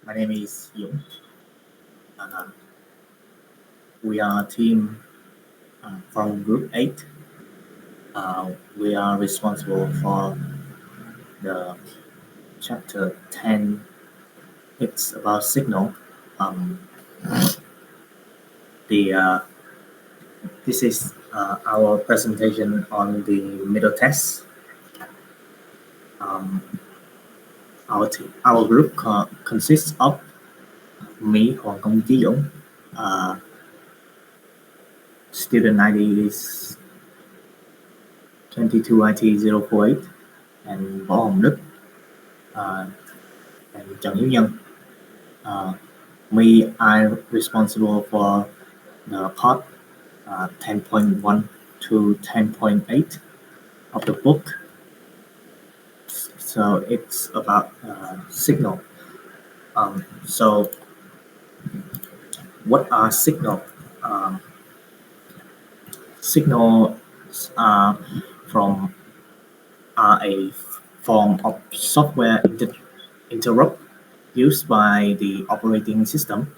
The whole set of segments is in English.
My name is Dung. Uh, we are a team from Group 8. We are responsible for the chapter 10. It's about signal. Um, the This is our presentation on the middle test. Um, our group consists of me, Hoang Duc, uh, student ID is 22IT048, and Hong Duc uh, and Hieu. Uh, me, I'm responsible for the part 10.1 to 10.8 of the book. So it's about signal. So what are signal? Um, Signals are from are a form of software interrupt used by the operating system,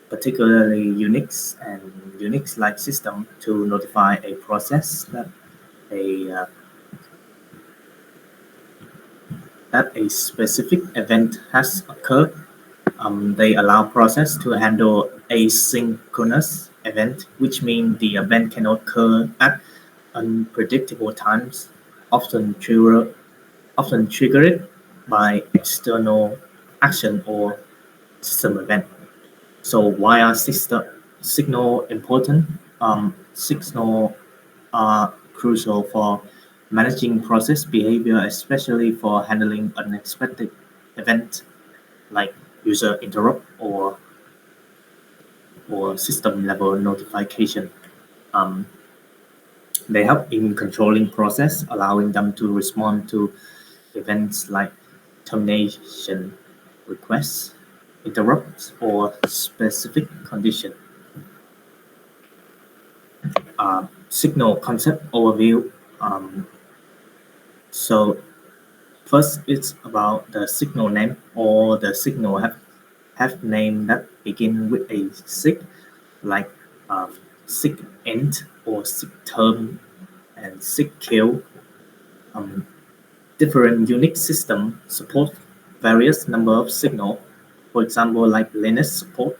particularly Unix and Unix-like system, to notify a process a uh, that a specific event has occurred. They allow process to handle asynchronous event, which means the event can occur at unpredictable times, often triggered by external action or system event. So why are signal important? Signal are crucial for managing process behavior, especially for handling unexpected events like user interrupt or system level notification. Um, they help in controlling process, allowing them to respond to events like termination requests, interrupts, or specific condition. Signal concept overview. Um, so first, it's about the signal name, or the signal have name that begin with a sig, like sig int or sig term and sig kill. Um, Different Unix system support various number of signal. For example, like Linux support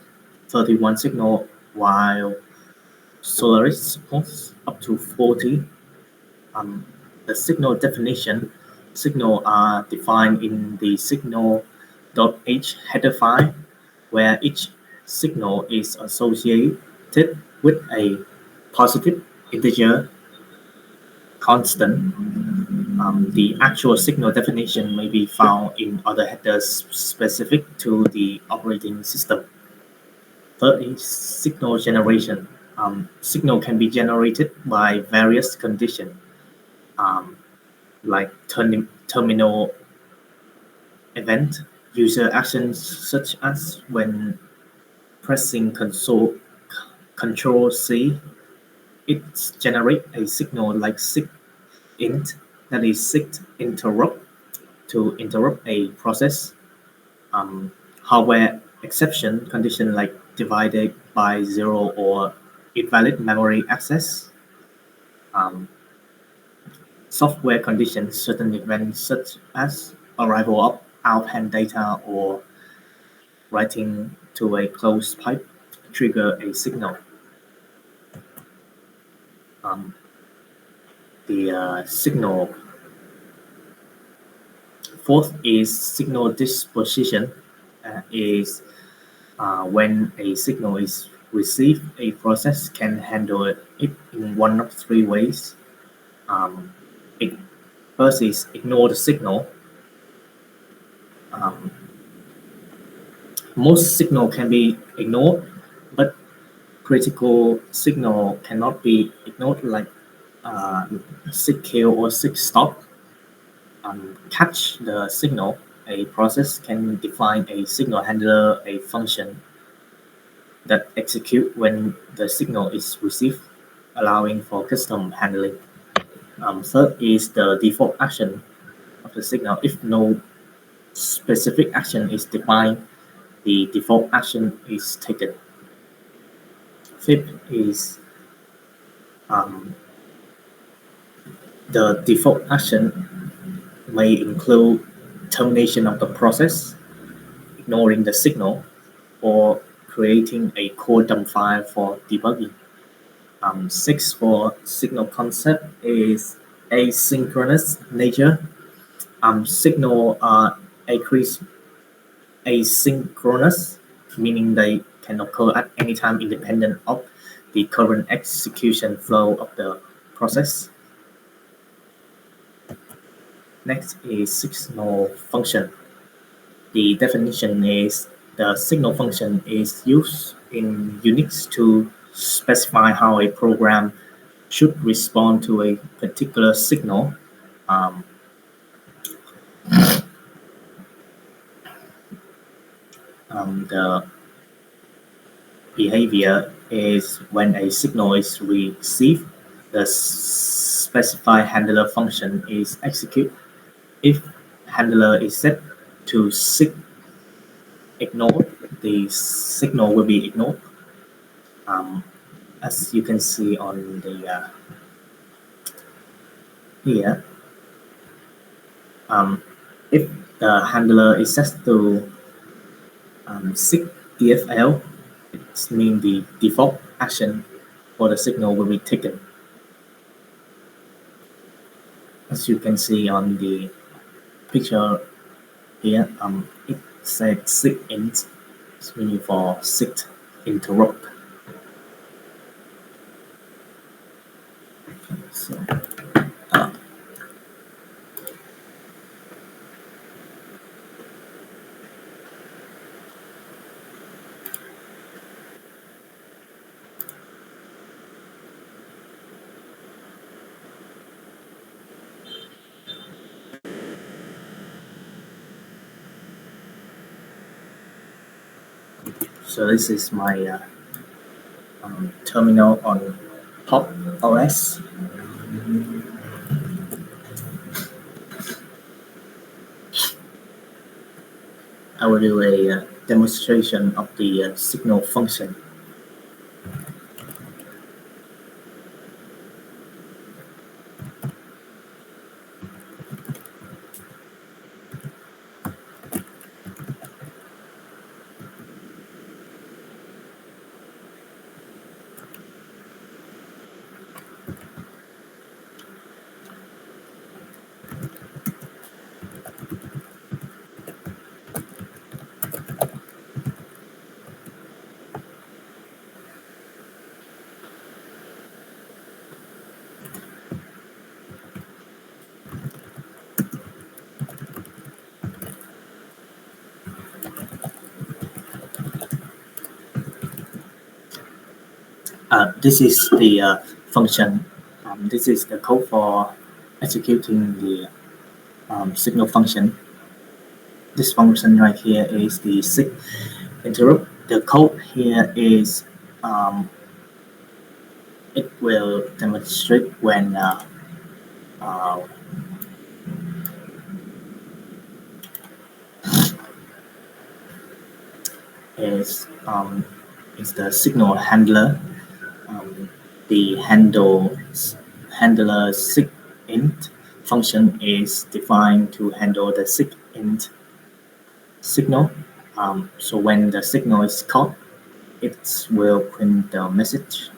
31 signal, while Solaris supports up to 40. Um, the signal definition, signal are defined in the signal.h header file, where each signal is associated with a positive integer constant. The actual signal definition may be found in other headers specific to the operating system. Third is signal generation. Signal can be generated by various conditions, um, like terminal event, user actions such as when pressing Control C, it generates a signal like sig int, that is sig interrupt, to interrupt a process. Hardware exception condition like divided by zero or invalid memory access. Um, Software conditions, certain events such as arrival of outbound data or writing to a closed pipe trigger a signal. Um, the signal Fourth is signal disposition. Is when a signal is received, a process can handle it in one of three ways. Um, it, First is ignore the signal. Um, Most signal can be ignored, but critical signal cannot be ignored, like sig kill or sig stop. Catch the signal. A process can define a signal handler, a function that execute when the signal is received, allowing for custom handling. Third is the default action of the signal. If no specific action is defined, the default action is taken. Fifth is um, the default action may include termination of the process, ignoring the signal, or creating a core dump file for debugging. Six for signal concept is asynchronous nature. Signal are asynchronous, meaning they can occur at any time independent of the current execution flow of the process. Next is signal function. The definition is the signal function is used in Unix to specify how a program should respond to a particular signal. Um, the behavior is when a signal is received, the specified handler function is executed. If handler is set to ignored, the signal will be ignored. Um, as you can see on the here, um, if the handler is set to sig DFL, it means the default action for the signal will be taken. As you can see on the picture here, it said sig int, it's meaning for sig interrupt. So, uh, so this is my terminal on Pop OS. I will do a demonstration of the signal function. This is the function. This is the code for executing the signal function. This function right here is the sig interrupt. The code here is it will demonstrate when uh, is is the signal handler. The handler sig int function is defined to handle the sig int signal. So when the signal is called, it will print the message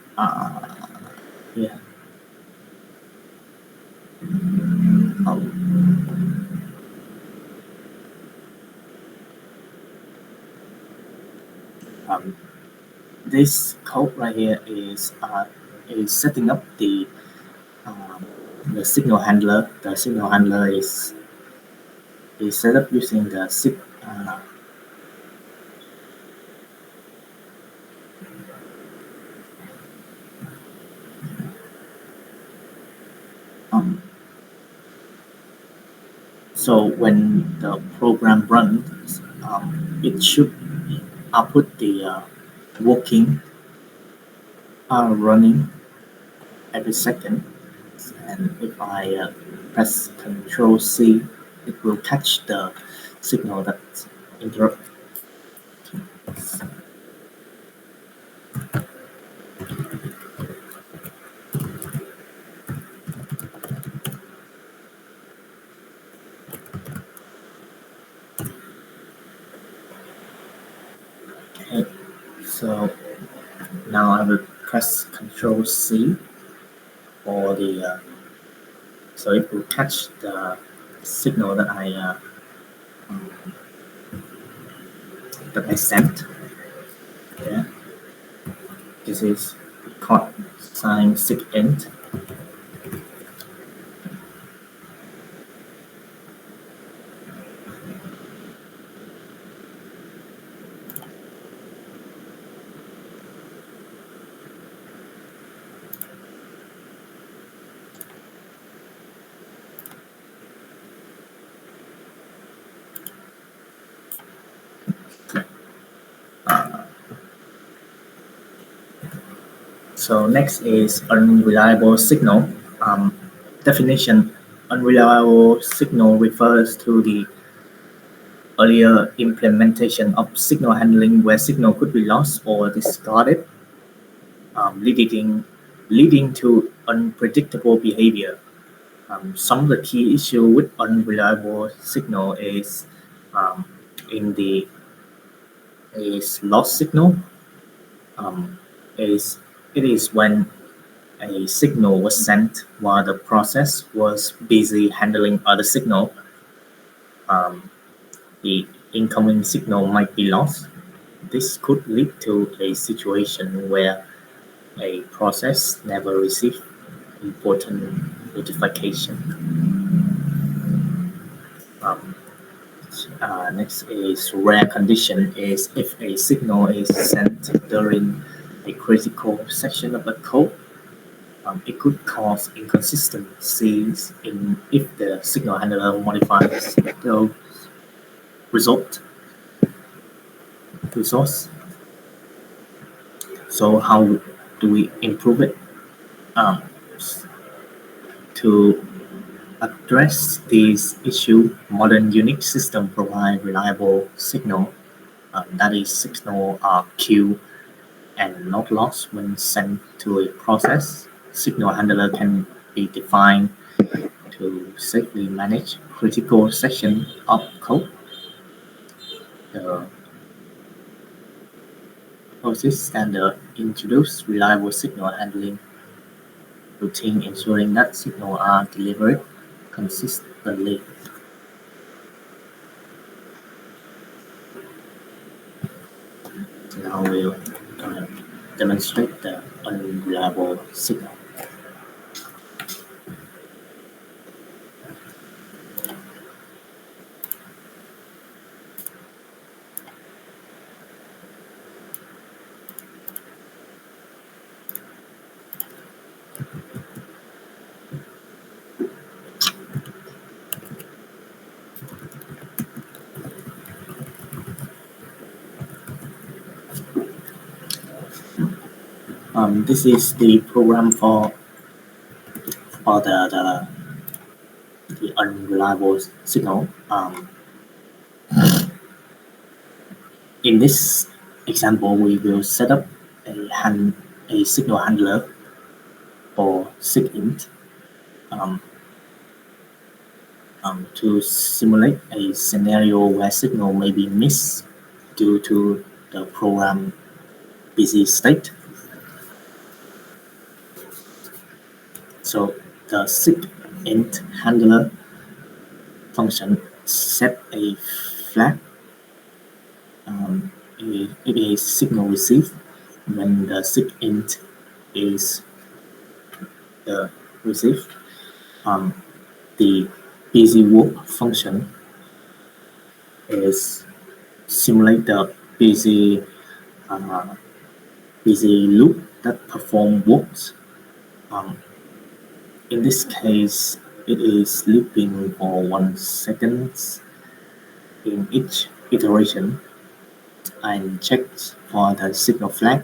here. This code right here is setting up the signal handler. The signal handler is set up using the sig so when the program runs, it should output the working running every second. And if I press Control C, it will catch the signal that interrupt. Okay, so now I will press Control C for the so it will catch the signal um, that I sent. Yeah, this is called sign sig int. Uh, so next is unreliable signal. Um, Definition: unreliable signal refers to the earlier implementation of signal handling where signal could be lost or discarded, leading to unpredictable behavior. Some of the key issue with unreliable signal um, in the is lost signal. Um, is It is when a signal was sent while the process was busy handling other signal. Um, the incoming signal might be lost. This could lead to a situation where a process never received important notification. Um, Next is rare condition is if a signal is sent during a critical section of the code, it could cause inconsistencies in if the signal handler modifies the result resource. So how do we improve it? Um, to address this issue, modern Unix system provide reliable signal, that is signal are queued and not lost when sent to a process. Signal handler can be defined to safely manage critical section of code. The POSIX standard introduce reliable signal handling routine ensuring that signals are delivered consistently. Now we'll demonstrate the unreliable signal. This is the program for the unreliable signal. In this example, we will set up a signal handler for SIGINT um, to simulate a scenario where signal may be missed due to the program busy state. So the SIGINT handler function set a flag if a signal received when the SIGINT is received. Um, the busy work function is simulate the uh, busy loop that perform works. Um, in this case, it is looping for 1 second in each iteration and checks for the signal flag.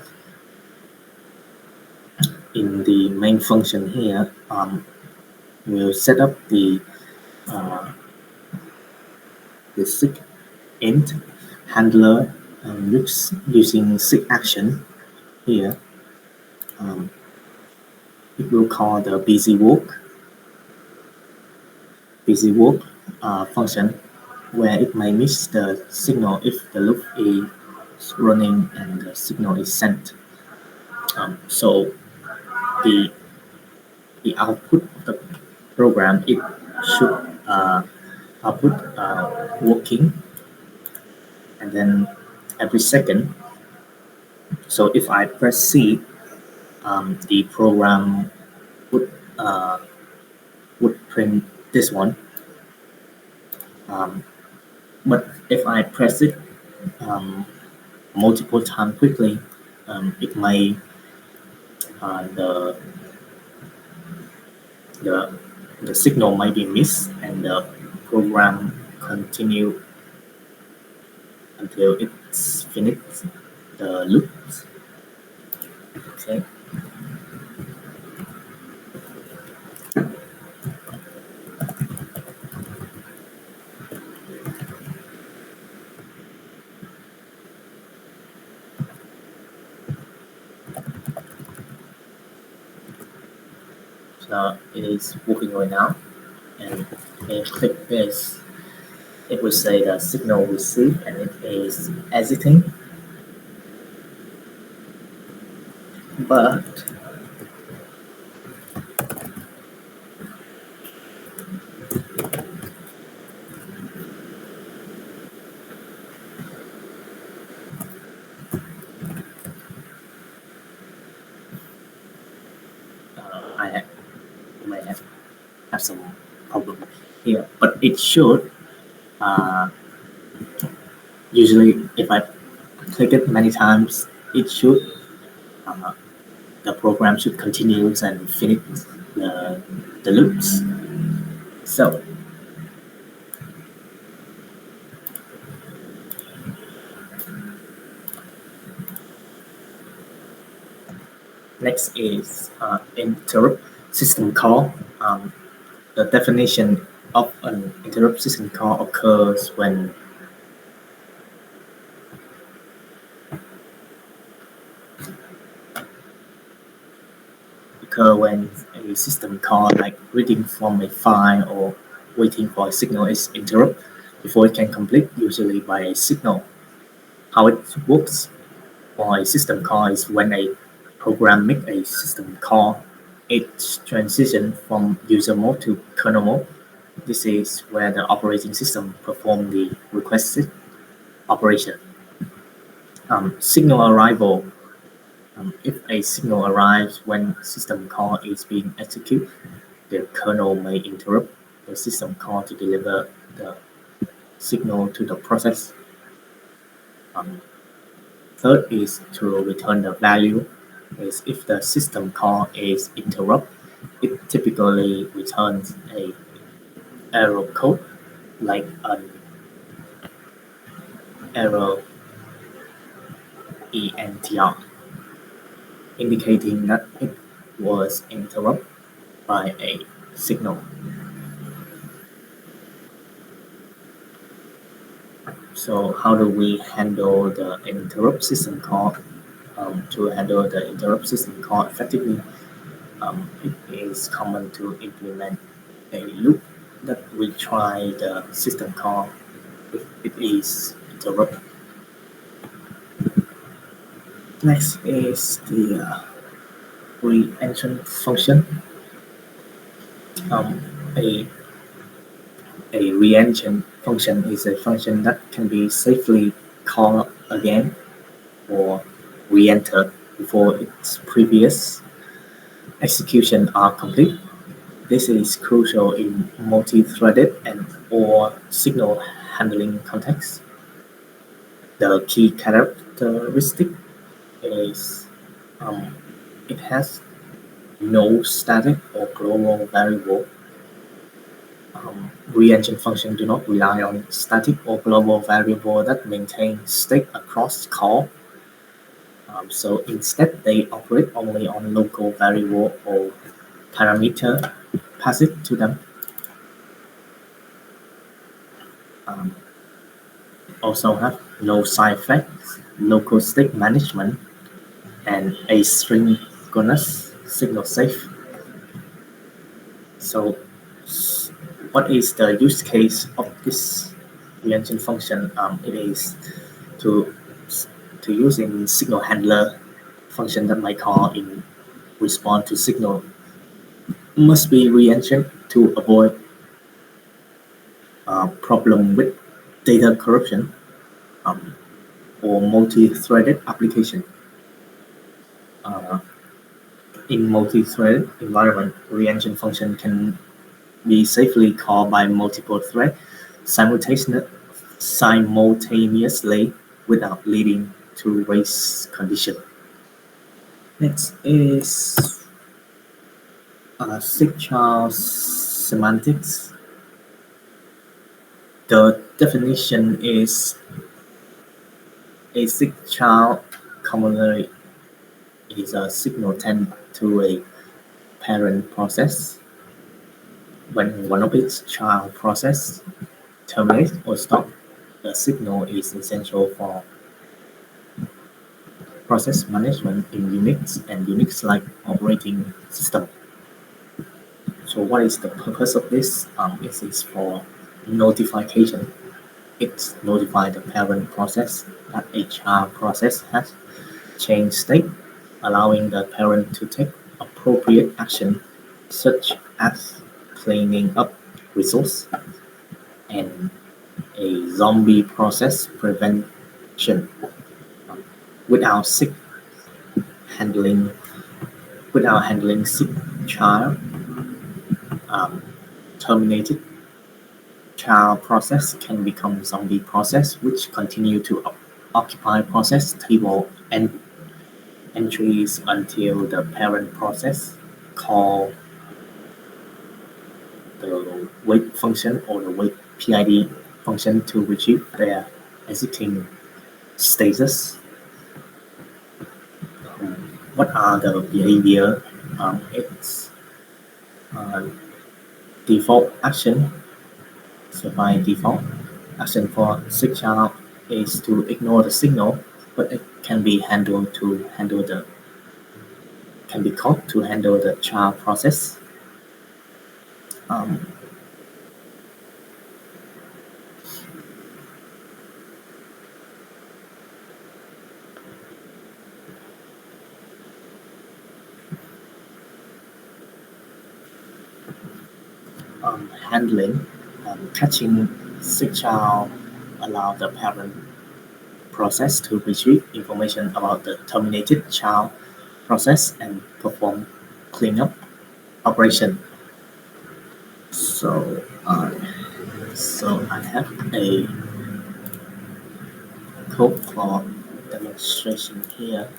In the main function here, we'll set up uh, the SIGINT handler using SIG action here. Um, it will call the busy work function, where it may miss the signal if the loop is running and the signal is sent. So the the output of the program, it should output working, and then every second. So if I press C, the program would uh, would print this one. Um, but if I press it um, multiple times quickly, it may the the the signal might be missed and the program continue until it's finished the loop. Okay, so it is working right now, and if I click this, it will say the signal received and it is exiting. But I might have some problem here. But it should uh, usually if I click it many times, it should uh, the program should continue and finish the the loops. So next is interrupt system call. The definition of an interrupt system call occur when a system call like reading from a file or waiting for a signal is interrupted before it can complete, usually by a signal. How it works for a system call is when a program makes a system call, it transitions from user mode to kernel mode. This is where the operating system performs the requested operation. Signal arrival. If a signal arrives when system call is being executed, the kernel may interrupt the system call to deliver the signal to the process. Um, Third is to return the value. Is if the system call is interrupted, it typically returns a error code like an error ENTR, indicating that it was interrupted by a signal. So how do we handle the interrupt system call? To handle the interrupt system call effectively, it is common to implement a loop that retry the system call if it is interrupted. Next is the re-entry function. Um, a, a re-entry function is a function that can be safely called again or re-entered before its previous execution are complete. This is crucial in multi-threaded and or signal handling contexts. The key characteristic is um, it has no static or global variable. Re-engine functions do not rely on static or global variable that maintain state across call. So instead, they operate only on local variable or parameter passed to them. Also have no side effects, local state management, and asynchronous signal safe. So, what is the use case of this reaction function? It is to to use in signal handler function that might call in response to signal must be re-engined to avoid problem with data corruption um, or multi-threaded application. Uh, in multi-threaded environment, re-engine function can be safely called by multiple threads simultaneously without leading to race condition. Next is signature semantics. The definition is a signature commonly is a signal sent to a parent process when one of its child process terminates or stops. The signal is essential for process management in Unix and Unix-like operating system. So what is the purpose of this? It is for notification. It notifies the parent process that a child process has changed state, allowing the parent to take appropriate action such as cleaning up resource and a zombie process prevention without sick handling without handling sick child um, terminated child process can become zombie process which continue to occupy process table and entries until the parent process call the wait function or the wait PID function to retrieve their exiting status. What are the behavior? It's uh, default action. So by default, action for signature is to ignore the signal, but it can be handled to handle the can be called to handle the child process. Um, handling catching signature allow the parent process to retrieve information about the terminated child process and perform cleanup operation. So, I have a code for demonstration here.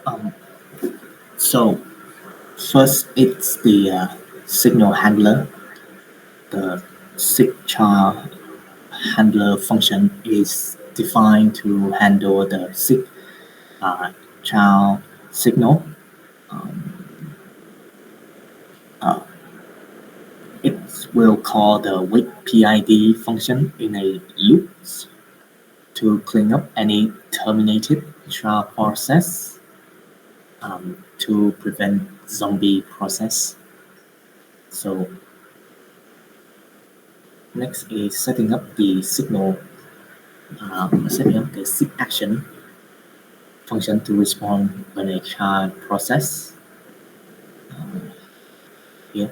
Um, so first, it's the signal handler. The signature handler function is defined to handle the child signal. Um, uh, it will call the wait PID function in a loop to clean up any terminated child process to prevent zombie process. So next is setting up the sig action function to respond when a child process here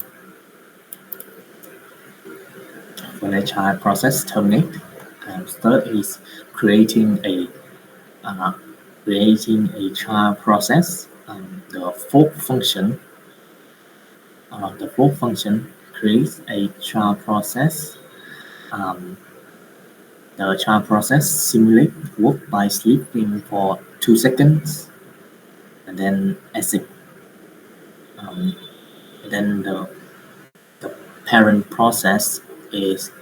when a child process terminate. And third is creating a uh, child process. The fork function creates a child process. Um, the child process simulates work by sleeping for 2 seconds and then exit. Um, then the parent process is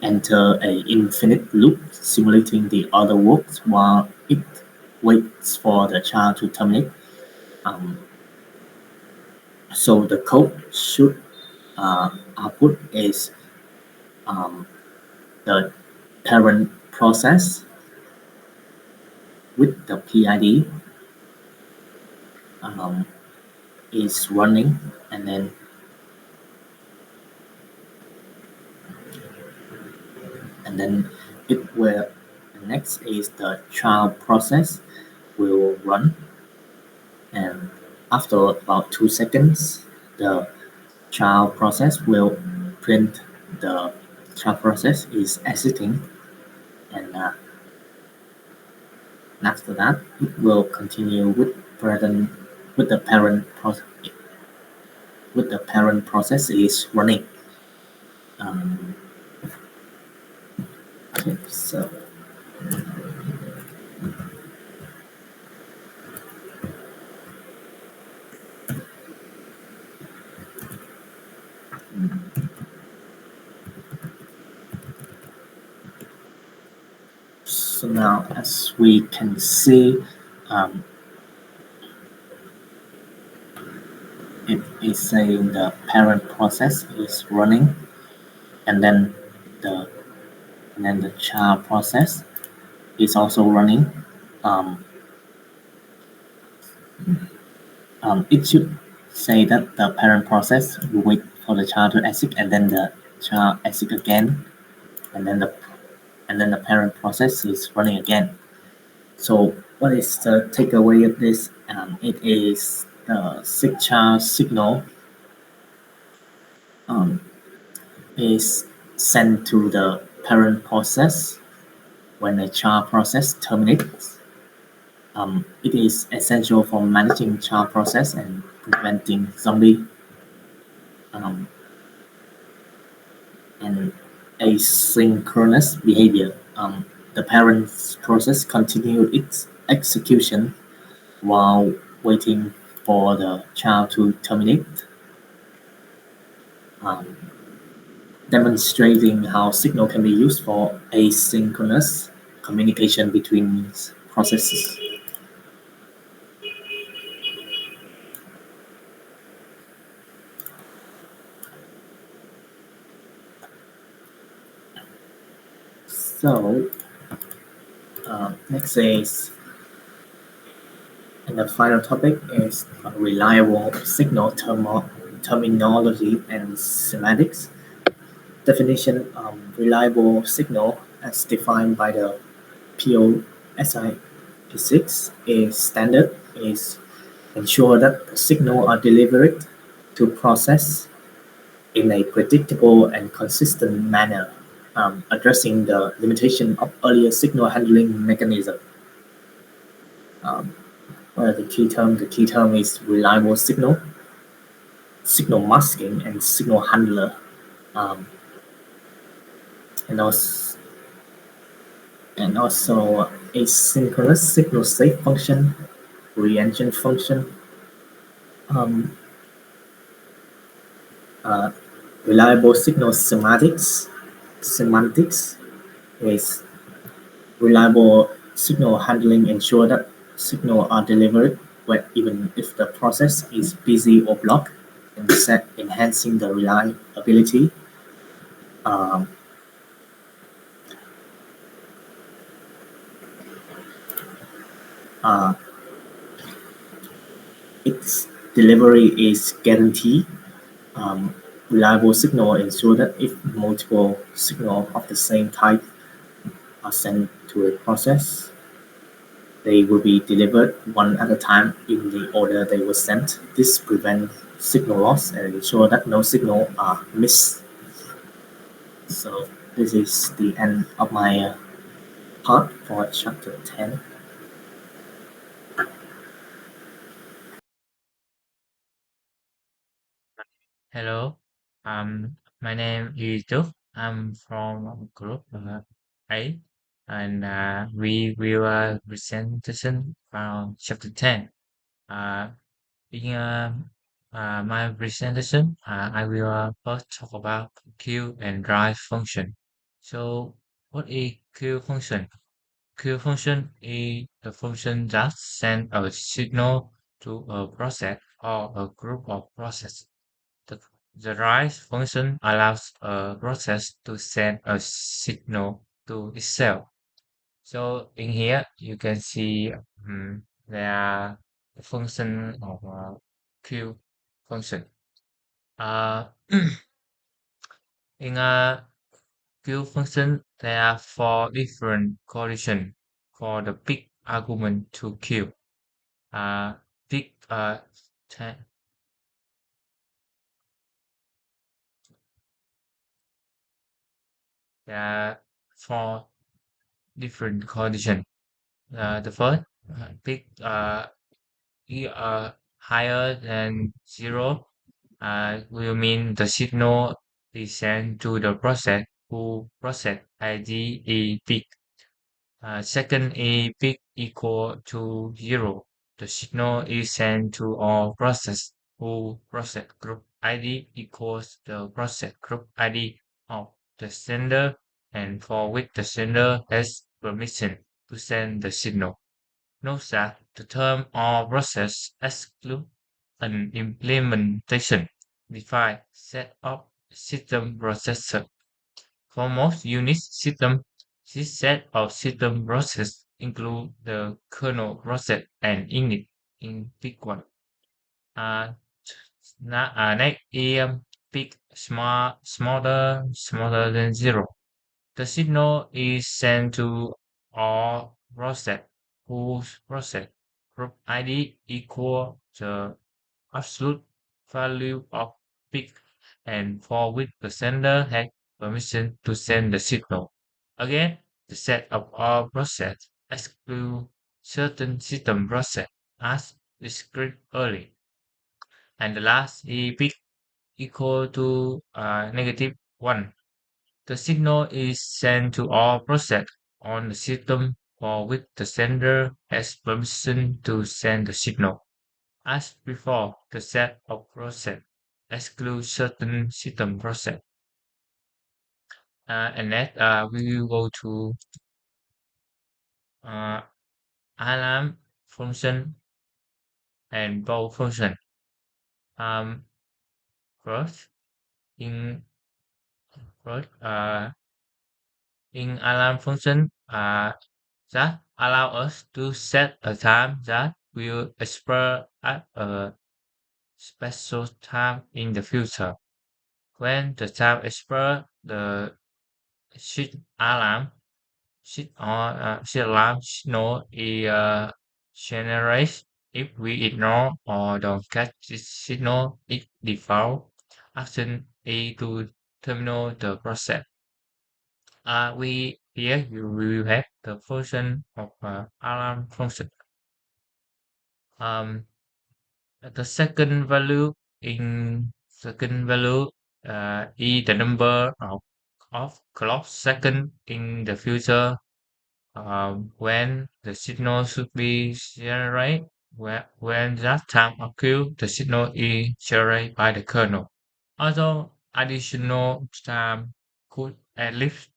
enter a infinite loop simulating the other works while it waits for the child to terminate. Um, so the code should output is um, the parent process with the PID um, is running, and then it will next is the child process will run, and after about 2 seconds the child process will print the child process is exiting, and after that it will continue with the parent process with the parent process is running. Um, okay, so now as we can see, um, it is saying the parent process is running, and then the the child process is also running. Um, it should say that the parent process will wait for the child to exit, and then the child exit again, and then the parent process is running again. So what is the takeaway of this? It is the child signal um, is sent to the parent process when the child process terminates. It is essential for managing child process and preventing zombie um, and asynchronous behavior. The parent process continues its execution while waiting for the child to terminate, um, demonstrating how signal can be used for asynchronous communication between processes. So next is, and the final topic is reliable signal terminology and semantics. Definition: reliable signal, as defined by the POSI physics, is standard is ensure that signals are delivered to process in a predictable and consistent manner, addressing the limitation of earlier signal handling mechanism. Um, what are the key terms? The key term is reliable signal, signal masking, and signal handler. Um, and also asynchronous signal state function, reengine function, um, uh, reliable signal semantics. Semantics is reliable signal handling ensure that signals are delivered when, even if the process is busy or blocked, and enhancing the reliability. Um, uh, its delivery is guaranteed. Um, reliable signal ensure that if multiple signals of the same type are sent to a process, they will be delivered one at a time in the order they were sent. This prevents signal loss and ensure that no signal are missed. So this is the end of my part for chapter 10. Hello. My name is Dung. I'm from group A, and we will presentation from chapter 10. Uh, in my presentation, I will first talk about queue and drive function. So, what is queue function? Queue function is the function that sends a signal to a process or a group of processes. The, the rise function allows a process to send a signal to itself. So in here, you can see there are the function of queue function. Uh, in a queue function, there are four different conditions for the big argument to queue. Big te- there are four different conditions. The first, big higher than zero will mean the signal is sent to the process who process ID is big. Second is big equal to zero. The signal is sent to all process who process group ID equals the process group ID of the sender and for which the sender has permission to send the signal. Note that the term or process excludes an implementation defined set of system processor. For most Unix systems, this set of system processes include the kernel process and init in big one. Uh, Next is big, smaller than zero. The signal is sent to all process whose process group ID equal the absolute value of peak and for which the sender has permission to send the signal. Again, the set of all process exclude certain system process as described earlier. And the last is peak equal to -1. The signal is sent to all processes on the system for which the sender has permission to send the signal. As before, the set of processes excludes certain system process. And next, we will go to uh, alarm function and bow function. Um, first, in first, in alarm function, that allow us to set a time that will expire at a special time in the future. When the time expires, the shift alarm shift alarm signal is generated. If we ignore or don't catch this signal, it default action A to terminate the process. We here you will have the function of alarm function. Um, the second value is the number of clock second in the future when the signal should be generated. When that time occurs, the signal is generated by the kernel. Although additional time could elapse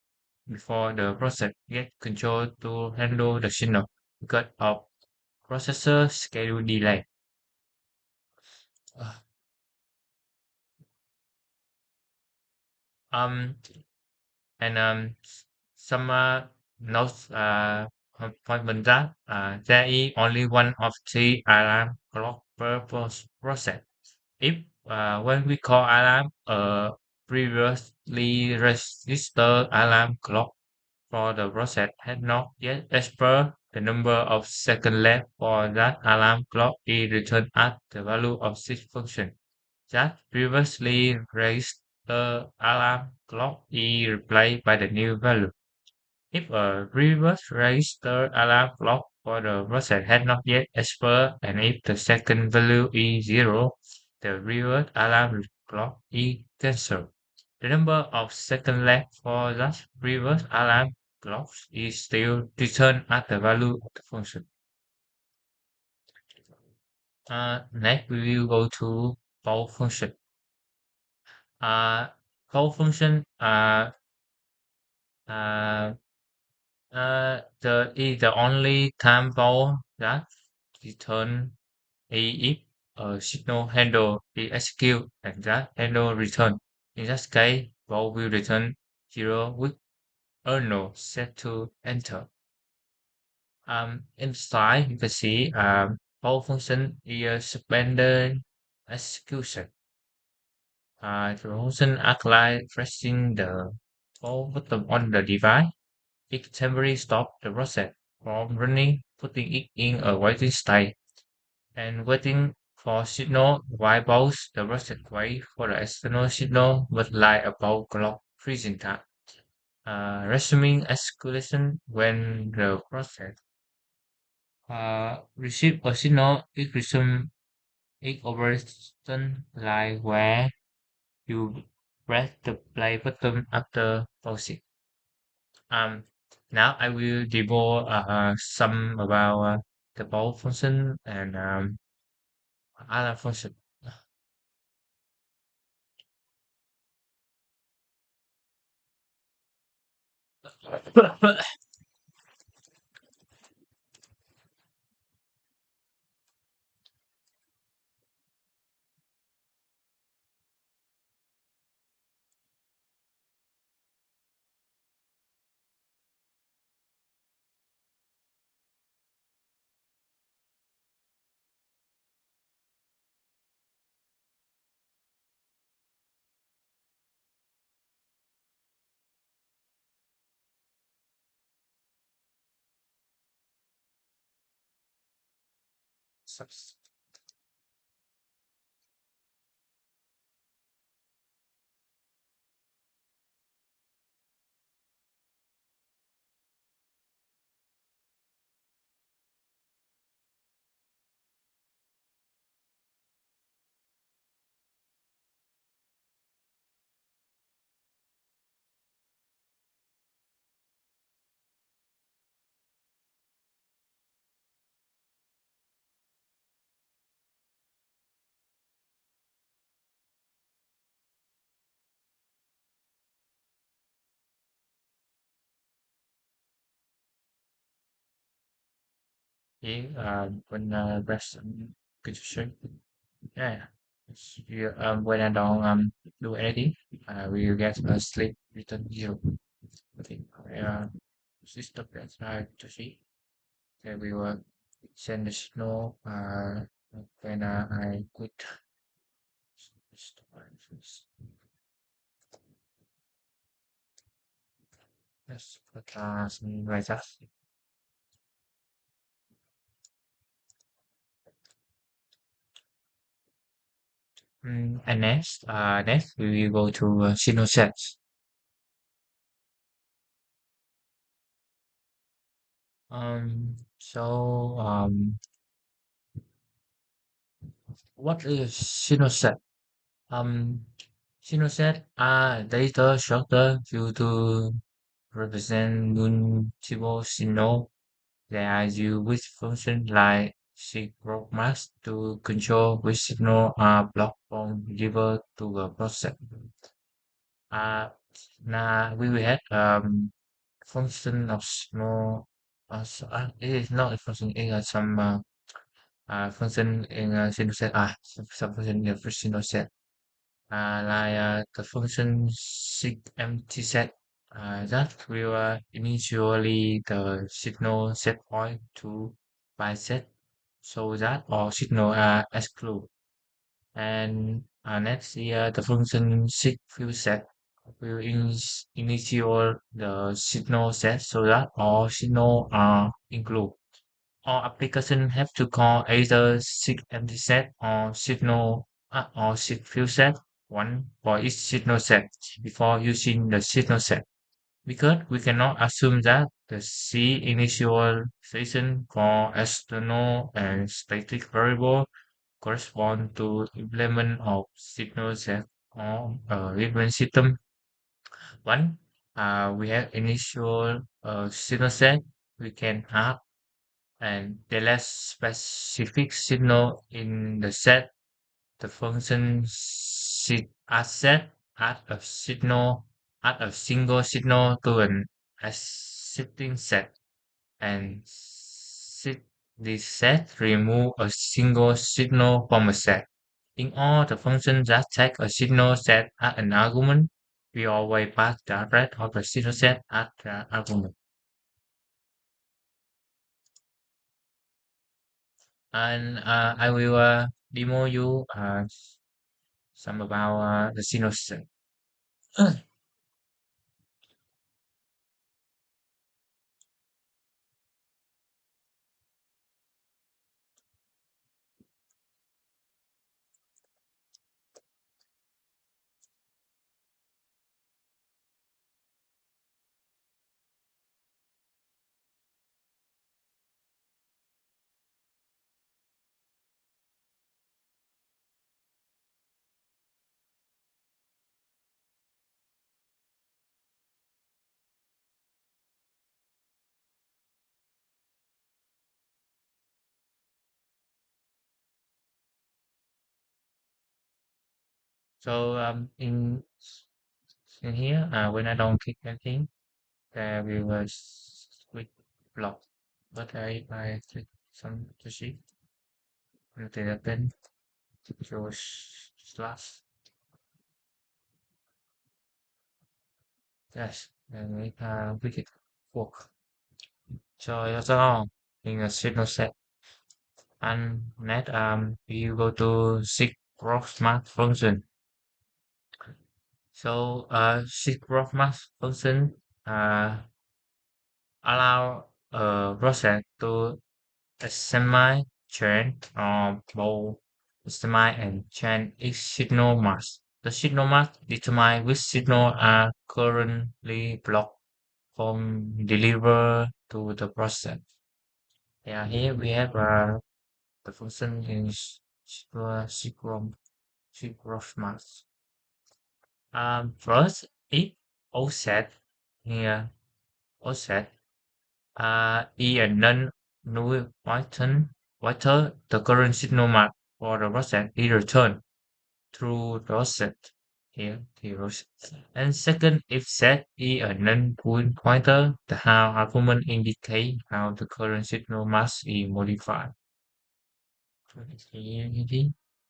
before the process get control to handle the signal because of processor schedule delay. Uh, Um, and some notes appointment that there is only one of three alarm clock per process. If when we call alarm a previously registered alarm clock for the process had not yet expired, the number of seconds left for that alarm clock is returned as the value of this function. That previously raised the alarm clock is replaced by the new value. If a previous raised the alarm clock for the process had not yet expired and if the second value is zero, the previous alarm clock is cancelled. The number of seconds left for that previous alarm clock is still returned as the value of the function. Next, we will go to call function. Uh, call function uh, the only time call that return if a signal handle is executed and that handle return. In that case, ball will return 0 with Arnold set to enter. In the slide, you can see call function is a suspended execution. The function acts like pressing the call button on the device. It temporarily stops the process from running, putting it in a waiting state and waiting for signal while both the process wait for the external signal but like about clock freezing time. Resuming escalation when the process receive a signal, it resume it operation like where you press the play button after pausing. Um, Now I will demo some about the ball function and other function. Yeah, when rest good show. Yeah. You, when I don't do anything, we will get a sleep return 0. Okay. System that's right to see. Okay, we will send the signal when I quit. Yes, but something like that. And next we will go to signal sets. What is signal set? Um, signal set are data structure due to represent multiple signal. They are used with functions like synchronous to control which signal are blocked from delivered to the process. Uh, Now we will have function of signal. It is not a function. It is some function in a signal set. Some function in a signal set. Like the function sig empty set. That will initially the signal set point to by set so that all signal are excluded. And next year the function sig field set will initial the signal set so that all signal are included. All applications have to call either sig empty set or sig field set one for each signal set before using the signal set. Because we cannot assume that the C initialization for external and static variable correspond to implement of signal set or a reference system. One, we have initial signal set we can add and delete specific signal in the set. The function set add a single signal to an existing set and set this set remove a single signal from a set. In all the functions that take a signal set as an argument, we always pass the address of the signal set as the argument. And I will demo you some about the signal set. So in here, when I don't click anything, there we will switch block. But I click some to see nothing happen. Shows slash. Yes, and we can work. So that's all in a signal set. And next, you go to seek growth smart function. So seek growth smart function uh, allow a process to examine, chain, or both examine and chain each signal mask. The signal mask determine which signal are currently blocked from deliver to the process. Yeah, here we have the function is sequence mask. First, if offset here offset is a non-null vital, the current signal map for the process is returned through the offset here the offset. And second, if set is a non-point pointer, the how argument indicate how the current signal mask is modified.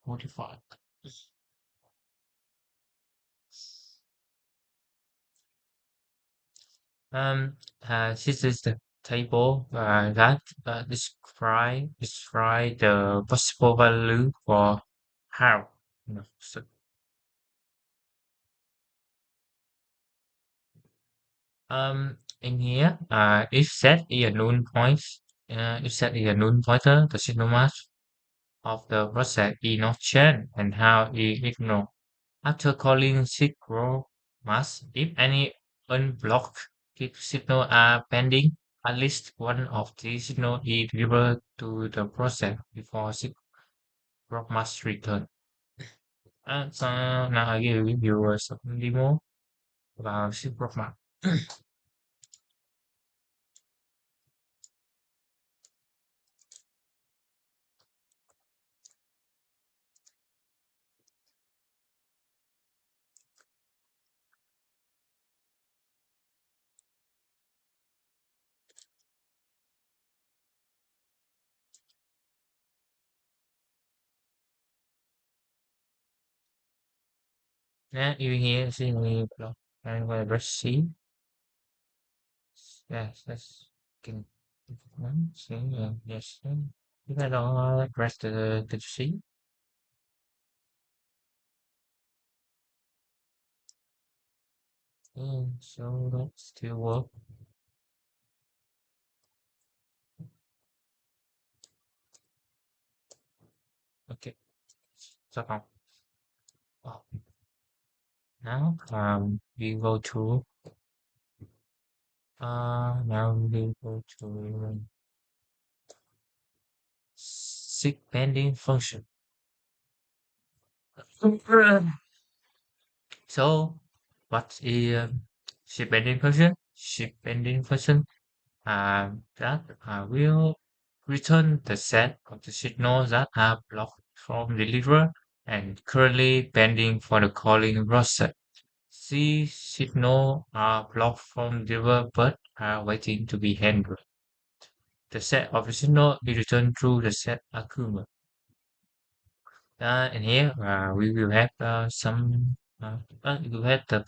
Modified. This is the table that describe the possible value for how. No, so, in here, if set is a null point, if set is a null pointer, the signal mask of the process is not changed and how is ignored. After calling signal mask, if any unblocked signal are pending, at least one of these signals is delivered to the process before signal must return. And so now I will give you some demo about signal mask. Now you here see me block and when I press C, yes, that's can see, yes. If I don't press the C, so that still work. Okay, so oh, now we go to now we go to seek pending function. So, what is ship bending function? Ship bending function that will return the set of the signals that are blocked from deliver and currently pending for the calling process. C signal are blocked from deliver but are waiting to be handled. The set of the signal is returned through the set accumulator. And here we will have we will have the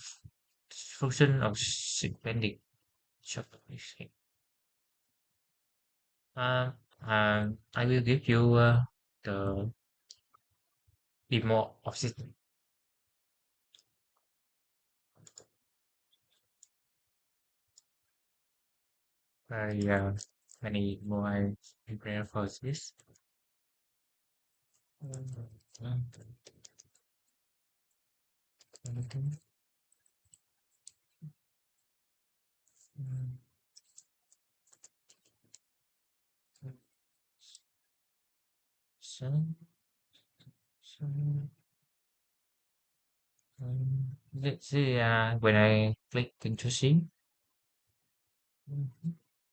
function of pending. Short I will give you the demo of system. Yeah, many more I prepare for this. So, so let's see. When I click Control C,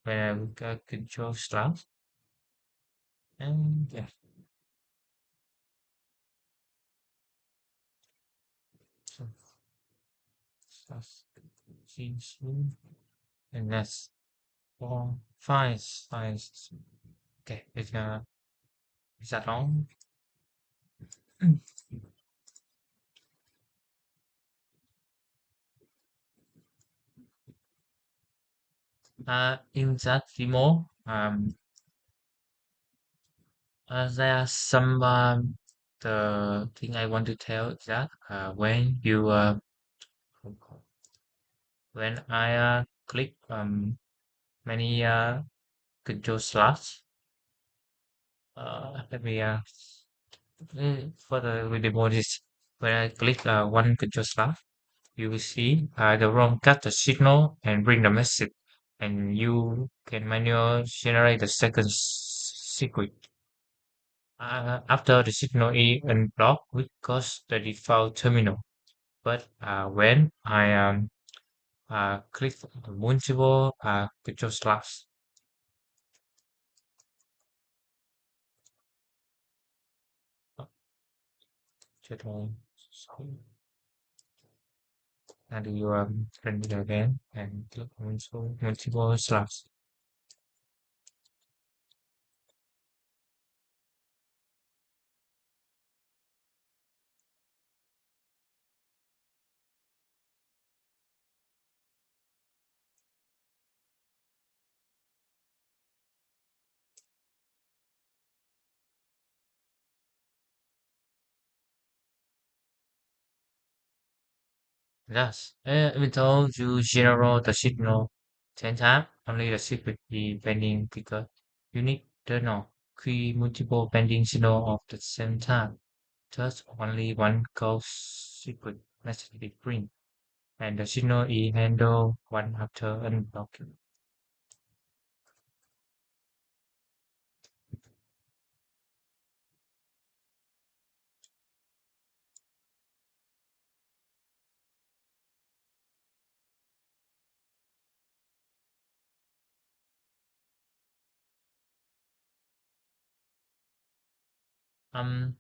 when I Control Slash, and yeah, so slash seems and that's four, five, five. Okay, is that all? In that demo, there are some the thing I want to tell is that when I click many control slots, let me for the demo this when I click one control slot, you will see the ROM cut the signal and bring the message, and you can manually generate the second secret. After the signal is unblocked, which cause the default terminal. But when I click multiple control slots, control, and you run it again and click multiple slots. Thus, even though you generate the signal 10 times, only the secret is pending because you need to know three multiple pending signal at the same time. Thus, only one code secret message is print, and the signal is handled one after unblocking.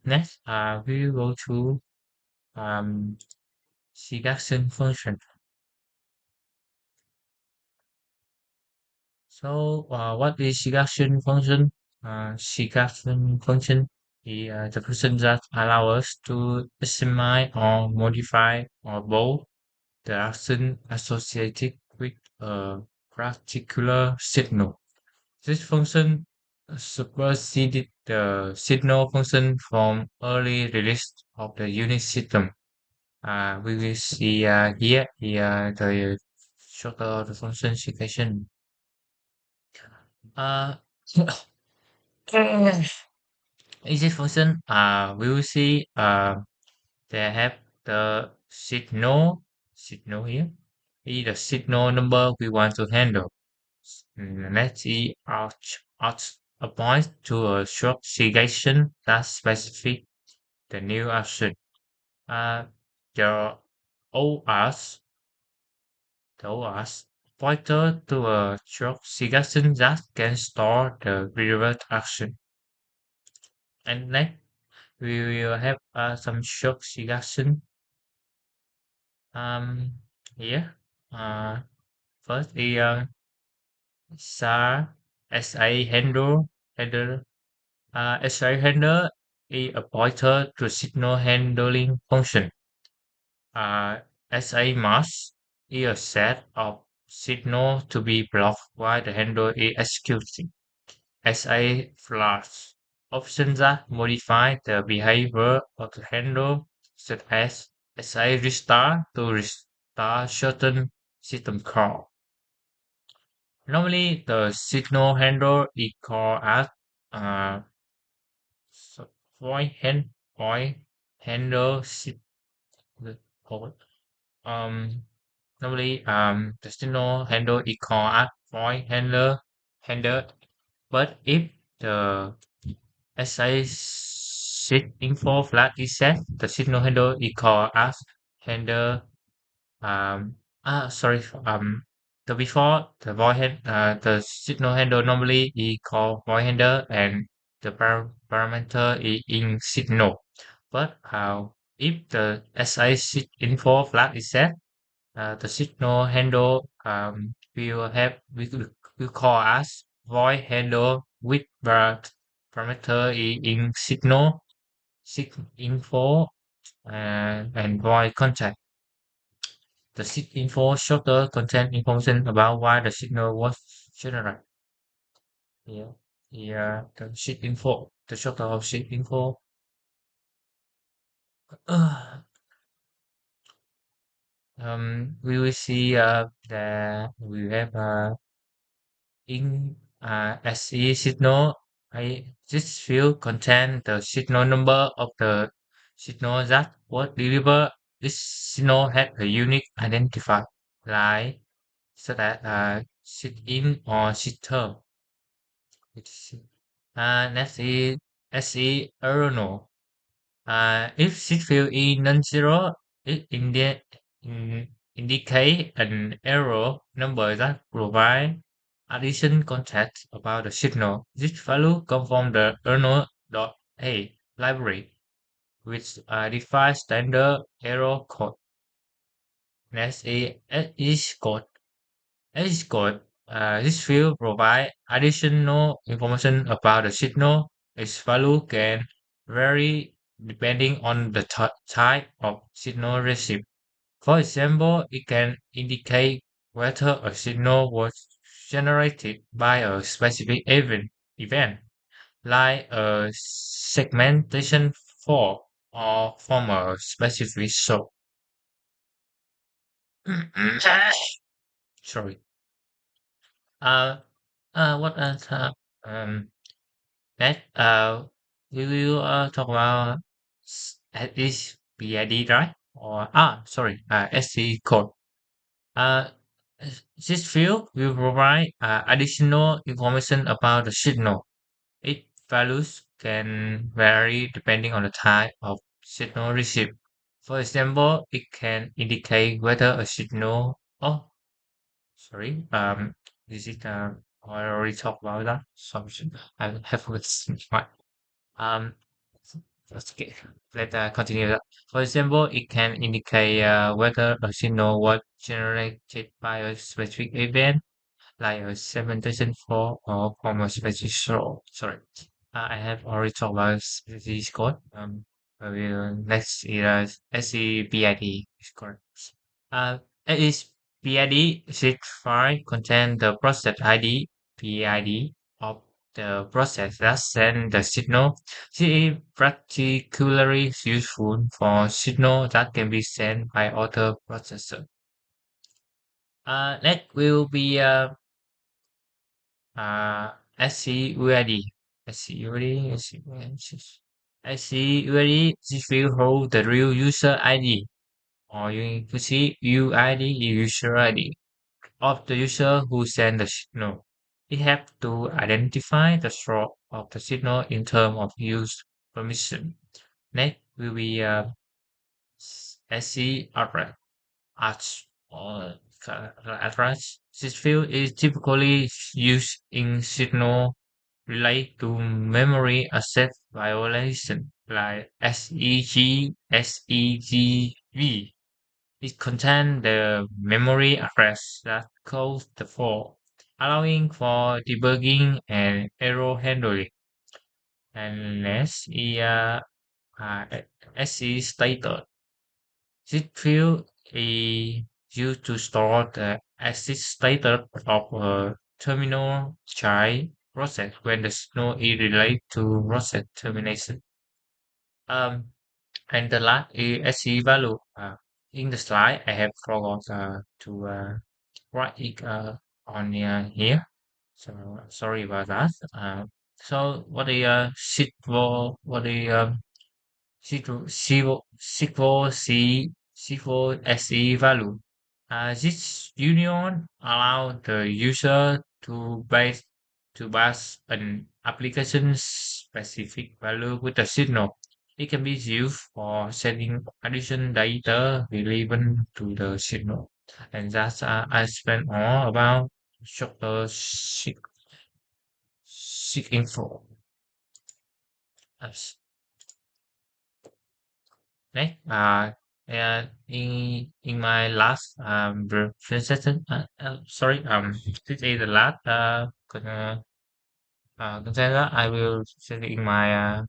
Next, we will go to um, selection function. So, what is selection function? Selection function is the function that allow us to estimate or modify or bold the action associated with a particular signal. This function superseded the signal function from early release of the Unix system. We will see here the shorter of the function citation. Uh, in this function, we will see they have the signal here, is the signal number we want to handle. Let's see out a point to a short segregation that specific the new action. Uh, the OS, the OS pointer to a short suggestion that can store the relevant action. And next, we will have some short suggestion. Um, here, uh, first is SAR SA SA handler is a pointer to signal handling function. SA mask is a set of signal to be blocked while the handler is executing. SA flash options that modify the behavior of the handler, such as SA restart to restart certain system call. Normally, the signal handler is called as uh, so void handler hold. Um, Normally, the signal handler is called as handler. But if the SI sheet info flag is set, the signal handler is called as handler. Um, sorry. The before the the signal handler normally is called void handler, and the parameter is in signal. But if the SI sheet info flag is set, the signal handle will call as void handle with parameter in signal info and void contact. The SIG info shorter contain information about why the signal was generated. Yeah, yeah, the SIG info, the shorter of SIG info. We will see that we have in SE signal. This field contain the signal number of the signal that was delivered. This signal has a unique identifier, like such as sit in or sit term. Next is SE error. If seed field is non-zero, it indicate an error number that provide addition context about the signal. This value comes from the error.a library, which defines standard error code. Next is code. As code, this field provide additional information about the signal. Its value can vary depending on the type of signal received. For example, it can indicate whether a signal was generated by a specific event like a segmentation fault or from a specific source. Sorry. Uh, what else? Um, Next, we will talk about at least PID, right? Or sorry, SC code. Uh, this field will provide additional information about the signal. Its values can vary depending on the type of signal received. For example, it can indicate whether a signal. Oh, sorry. This is I already talked about that. Sorry, I have forgotten. Um, let's get let continue that. For example, it can indicate whether a signal was generated by a specific event, like a segmentation fault or from a specific source. Sorry, I have already talked about this code. I will next is SEBID is correct. Uh, is PID sheet file contain the process ID PID of the process that send the signal. This is particularly useful for signal that can be sent by other processor. Next will be SCUID. SCUID, SCUID. This will hold the real user ID, or you can see UID, user ID, of the user who sent the signal. It helps to identify the source of the signal in terms of use permission. Next will be SC address. arch or atlas. This field is typically used in signal relate to memory asset violation like SEGV. It contains the memory address that codes the fault, allowing for debugging and error handling. And SE stated. This field is used to store the exit status of a terminal child process when the signal is related to process termination. Um, and the last is SE value. In the slide, I have forgot to write it on here. So sorry about that. So what the what the SQL SE value. This union allows the user to pass an application specific value with the signal. It can be used for sending additional data relevant to the signal. And that's I spent all about shorter seek info. Đấy, in my last presentation, sorry, this is the last content that I will say in my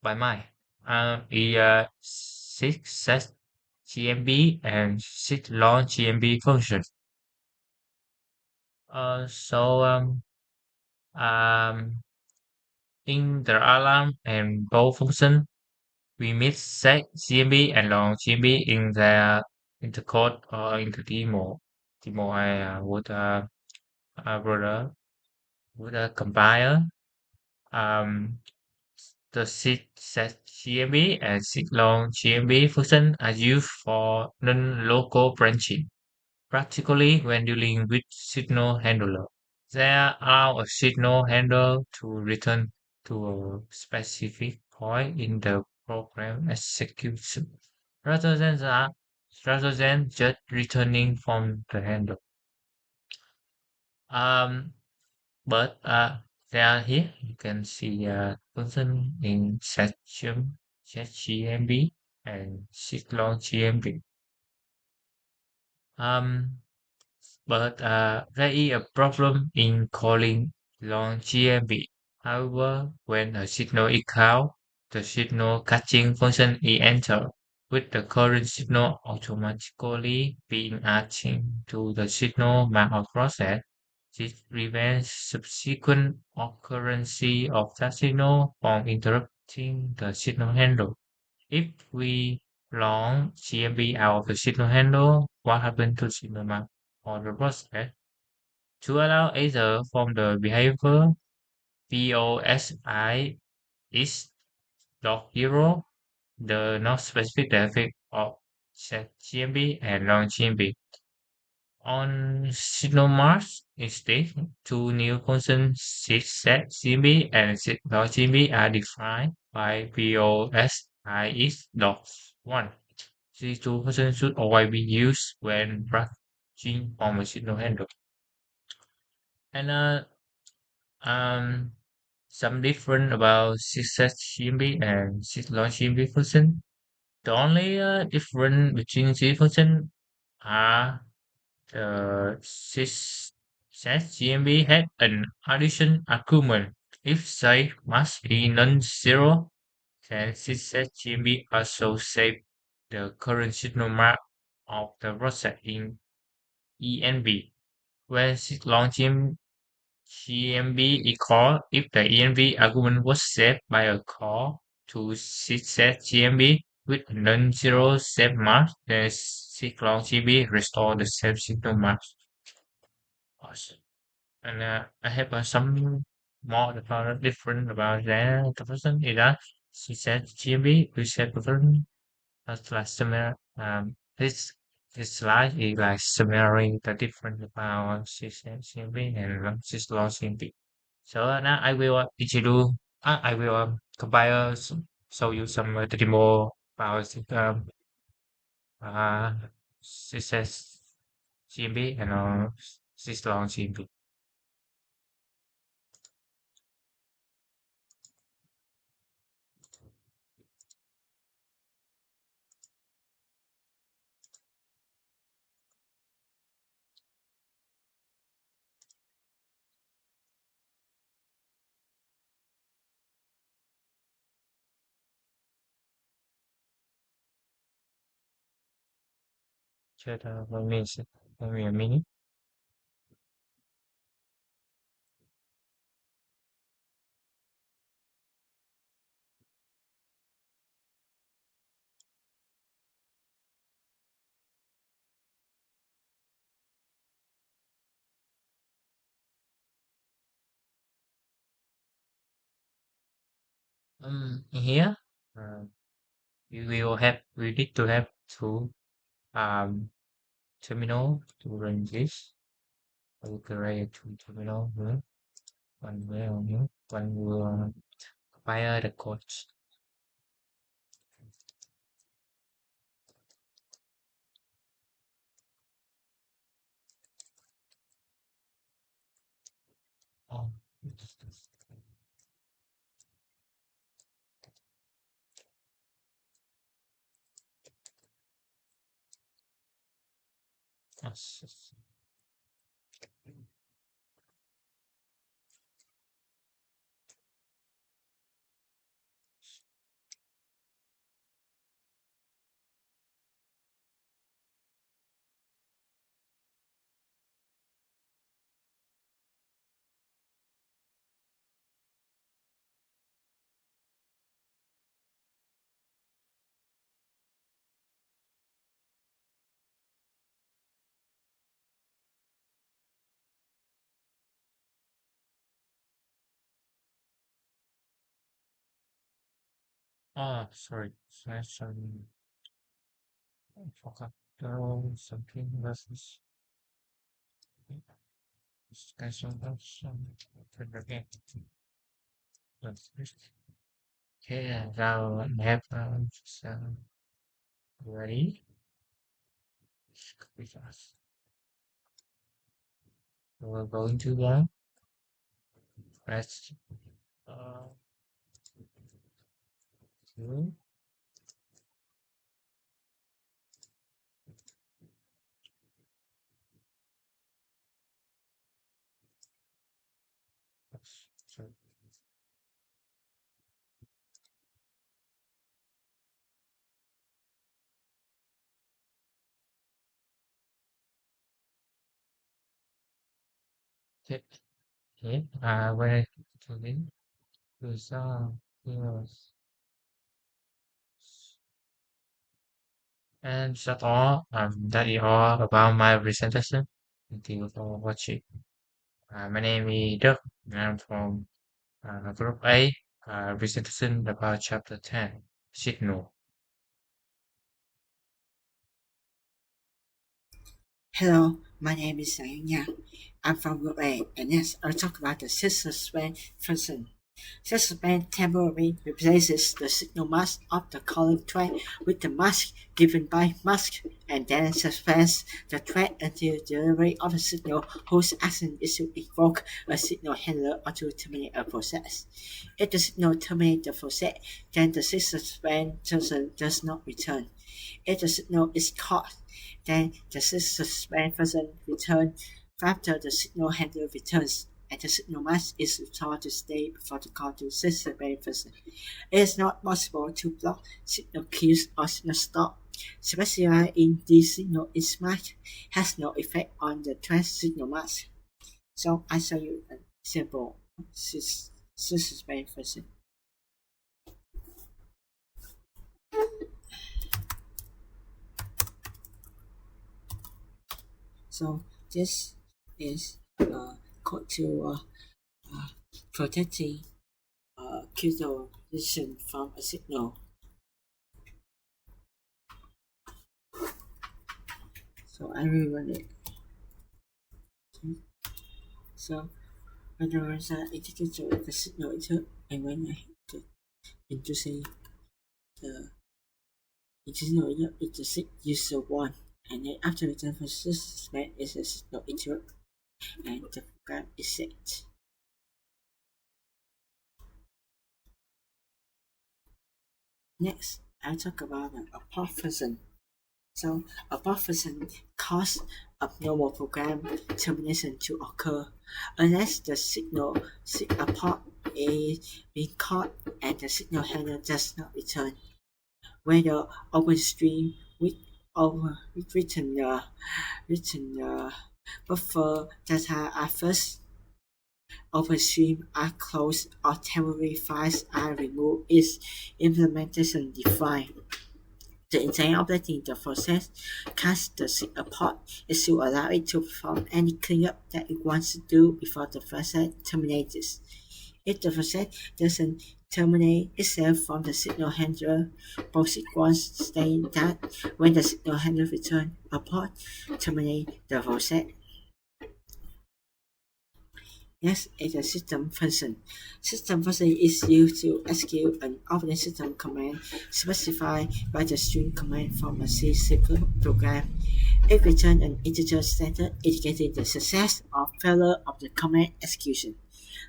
by my the six set GMB and six long GMB functions. So um in the alarm and both function we mix set GMB and long GMB in the code or in the demo. Demo I brother with a compiler. Um, the set GMB and long GMB function are used for non-local branching, practically when dealing with signal handler. They allow a signal handler to return to a specific point in the program execution, rather than that, rather than just returning from the handler. Um, but they are here. You can see function in section ZGMB and Siglon GMB. Um, but there is a problem in calling long GMB. However, when a signal is called, the signal catching function is entered, with the current signal automatically being added to the signal map of process. This prevents subsequent occurrence of that signal from interrupting the signal handle. If we long CMB out of the signal handle, what happens to signal map or the process? To allow either from the behavior POSI is dot zero, the not specific effect of set GMB and long GMB. On signal mask instead, two new functions set GMB and set.gmb are defined by POSI is dot one. These two functions should always be used when branching from a signal handle. And um, some different about GMB and GMB function. The only difference between these functions are sys set GMB had an addition argument. If say must be non-zero, then sysset GMB also save the current signal map of the process in ENB. When long GMB is called, if the ENB argument was set by a call to sysset GMB with non-zero set mark, then long GMB restore the same signal map. Awesome. And I have some more about different about that. The person is that she said GMB, we said different as like similar. This slide is like summarizing the different about she said GMB and she's lost GMB. So now I will introduce. I will compile show you some demo about uh, CSS CMB and syslong CMB. Just let me a minute. Here, uh, we need to have two um terminal to run this. I will create two terminal here. One will here. One will fire the codes. Oh, yes. Ah, sorry. I forgot something was this discussion of some forget. Okay, now I have some ready. Because we're going to the press uh two. So tip here. When I to in to some yes. And that's all. That is all about my presentation. Thank you for watching. My name is Duc. I'm from Group A. Presentation about Chapter 10, Signal. Hello, my name is Nhan. I'm from Group A, and yes, I'll talk about the suspend function. Suspend temporarily replaces the signal mask of the calling thread with the mask given by mask, and then suspends the thread until delivery of a signal whose action is to invoke a signal handler or to terminate a process. If the signal terminates the process, then the suspend function does not return. If the signal is caught, then the suspend function returns after the signal handler returns, and the signal mask is restored to state before the call to suspend function. It is not possible to block signal queues or signal stop. Specifying in the signal is mask has no effect on the trans signal mask. So I show you an example suspend function. So this is code to protecting critical position from a signal. So I will run it. Okay. So when I run that indicator the signal is up, and when I hit the into say the Signal is the user one, and then after return from system is a signal interrupt, and the program is set. Next, I'll talk about the abort function. So abort function causes abnormal program termination to occur unless the signal abort is being caught and the signal handler does not return. Whether OpenStream with written buffer data are first OpenStream are closed or temporary files are removed is implementation defined. The intent of letting the process cast the signal port is to allow it to perform any cleanup that it wants to do before the process terminates. If the process doesn't terminate itself from the signal handler, POSIX wants saying that when the signal handler returns a port, terminate the process. Next is a system function. System function is used to execute an operating system command specified by the string command from a C program. It returns an integer status indicating the success or failure of the command execution.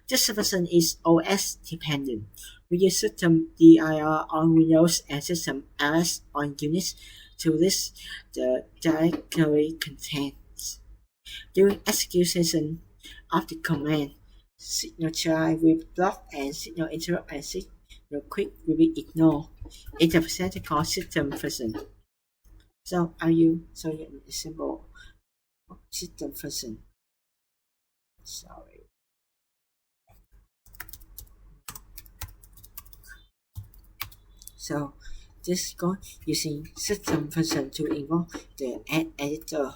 This function is OS dependent. We use system dir on Windows and system ls on Unix to list the directory contents. During execution of the command, signal try will be blocked and signal interrupt and signal quit will be ignored. It's a percentage called system function. So you an example of system function. Sorry. So this code using system function to invoke the add editor.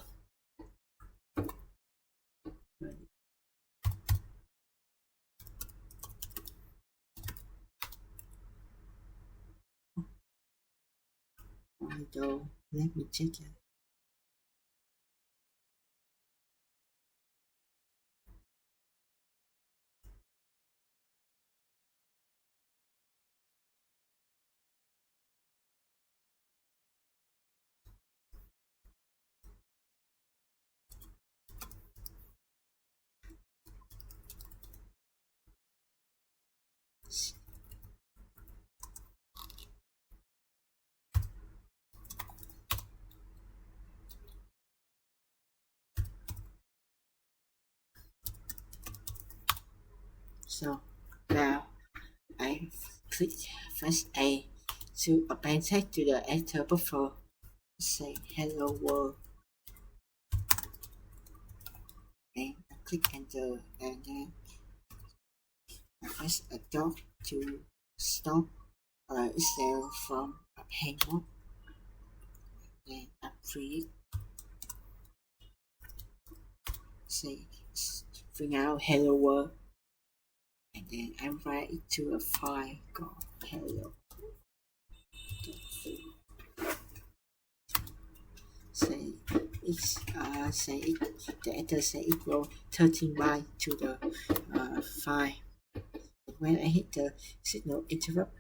Although, let me check it. So now I click first A to append text to the editor buffer. Say hello world. And I click enter and then I press a dot to stop Excel from append mode. Then I create say bring out hello world and then I write it to a file called hello. Say it's the editor say equal 13 bytes to the file. When I hit the signal interrupt,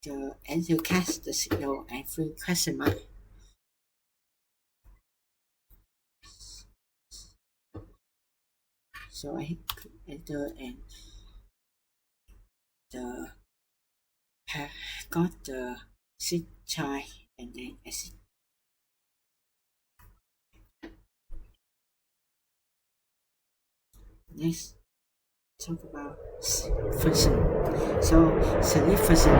the editor casts the signal and 3 question mark. So I hit enter and the got the sit try and then exit. Next, talk about function. So sleep function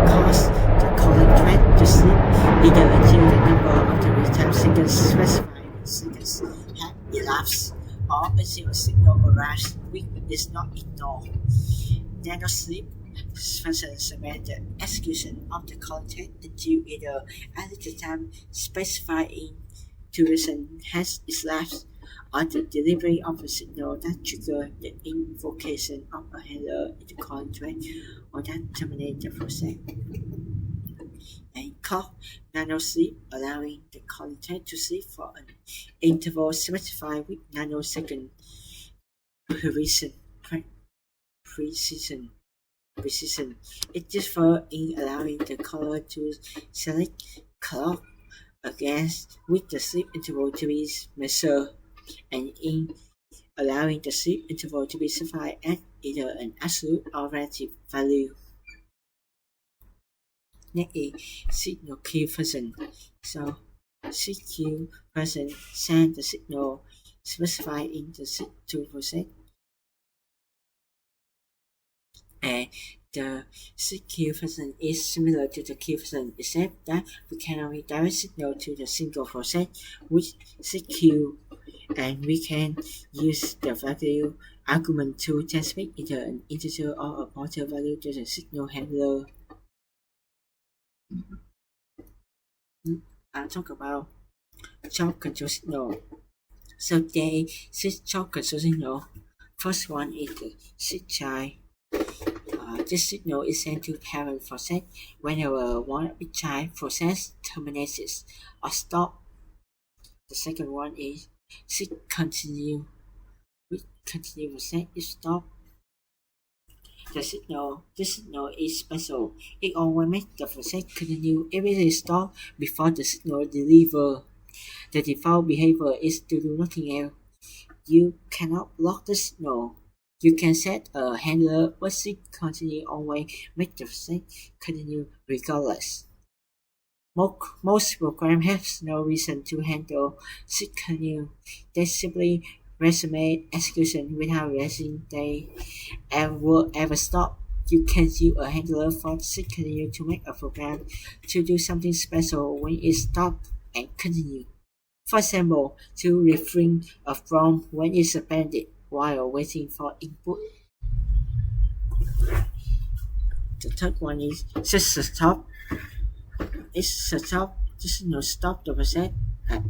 causes the calling thread to sleep either until the number of the real-time seconds specified seconds have elapsed or until a signal arrives which is not ignored. Nano sleep function cements the execution of the calling thread until either at the time specified in duration has elapsed or the delivery of a signal that triggers the invocation of a handler in the calling thread or that terminates the process. And clock nanosleep, allowing the calling thread to sleep for an interval specified with nanosecond precision. It differs in allowing the caller to select clock against with the sleep interval to be measured, and in allowing the sleep interval to be specified at either an absolute or relative value. Next is signal queue function. So CQ function send the signal specified in the to process, and the CQ function is similar to the queue function except that we can only direct signal to the single process with CQ, and we can use the value argument to transmit either an integer or a pointer value to the signal handler. I'll talk about job control signal. So there is six job control signal. First one is the sit child. This signal is sent to parent process whenever one bit child process terminates or stop. The second one is sit continue. With continue process is stop. This signal is special. It always makes the process continue if it is stopped before the signal deliver. The default behavior is to do nothing else. You cannot block the signal. You can set a handler but it continue always make the process continue regardless. Most programs have no reason to handle sit continue. They simply resume execution without realizing they ever stop. You can use a handler for sit continue to make a program to do something special when it stops and continue. For example, to refrain a prompt when it's suspended while waiting for input. The third one is system stop. It's a stop, just stop the process.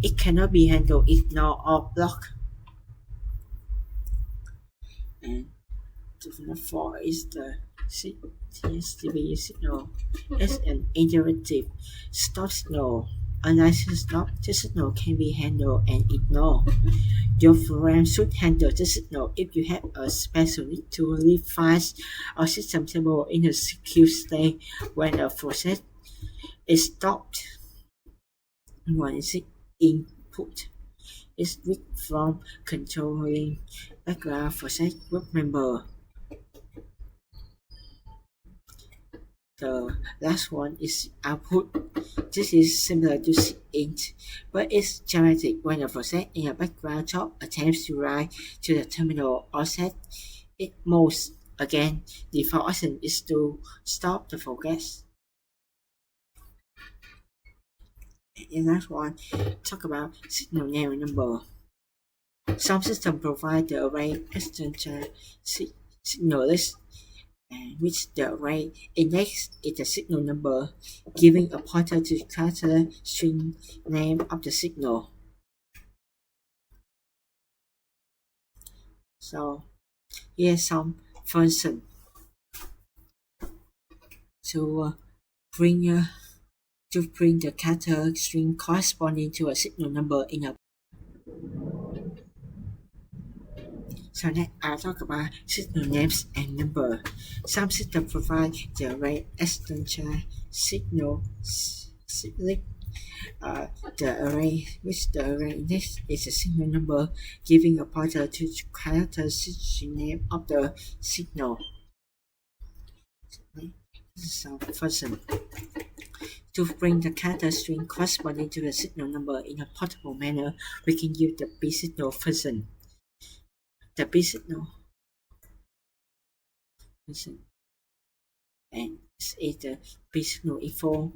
It cannot be handled, ignored, or blocked. And the fourth is the TSTB signal. It's an interactive stop signal. Unlike stop, the signal can be handled and ignored. Your program should handle the signal if you have a special need to leave files or system table in a secure state when a process is stopped. One is input. It's weak from controlling background process group member. The last one is output. This is similar to int, but it's dramatic when a process in a background job attempts to write to the terminal or set it moves. Again, the default option is to stop the progress. And the last one, talk about signal name and number. Some systems provide the array extension signal list, and which the array index is the signal number, giving a pointer to the character string name of the signal. So here's some function to bring the character string corresponding to a signal number in a. So next, I'll talk about signal names and number. Some systems provide the array extension signal list. The array index is a signal number, giving a pointer to the character string name of the signal. This is some function. To bring the character string corresponding to the signal number in a portable manner, we can use the bsignal function. The bsignal function, and this is the bsignal info,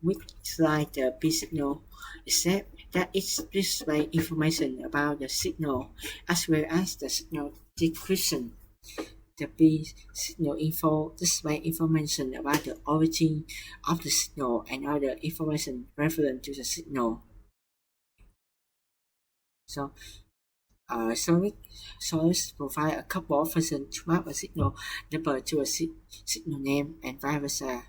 which is like the bsignal, except that it displays information about the signal as well as the signal description. The bsignal info displays information about the origin of the signal and other information relevant to the signal. So, Solix provide a couple of functions to map a signal number to a signal name and vice versa.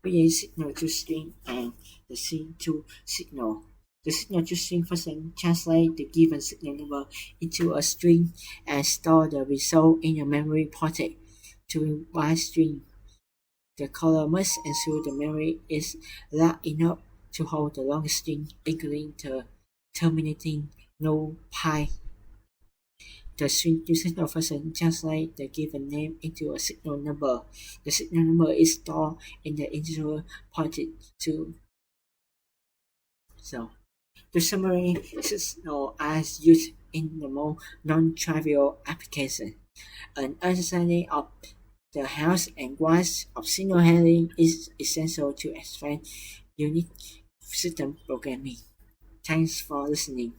We use signal to string and the string to signal. The signal to string function translates the given signal number into a string and store the result in a memory pointed to y string. The caller must ensure the memory is large enough to hold the longest string, including the terminating no pi. The string to signal function translates the given name into a signal number. The signal number is stored in the integer pointed to. So, to summary, signal as used in the more non-trivial application. An understanding of the hows and whys of signal handling is essential to explain unique system programming. Thanks for listening.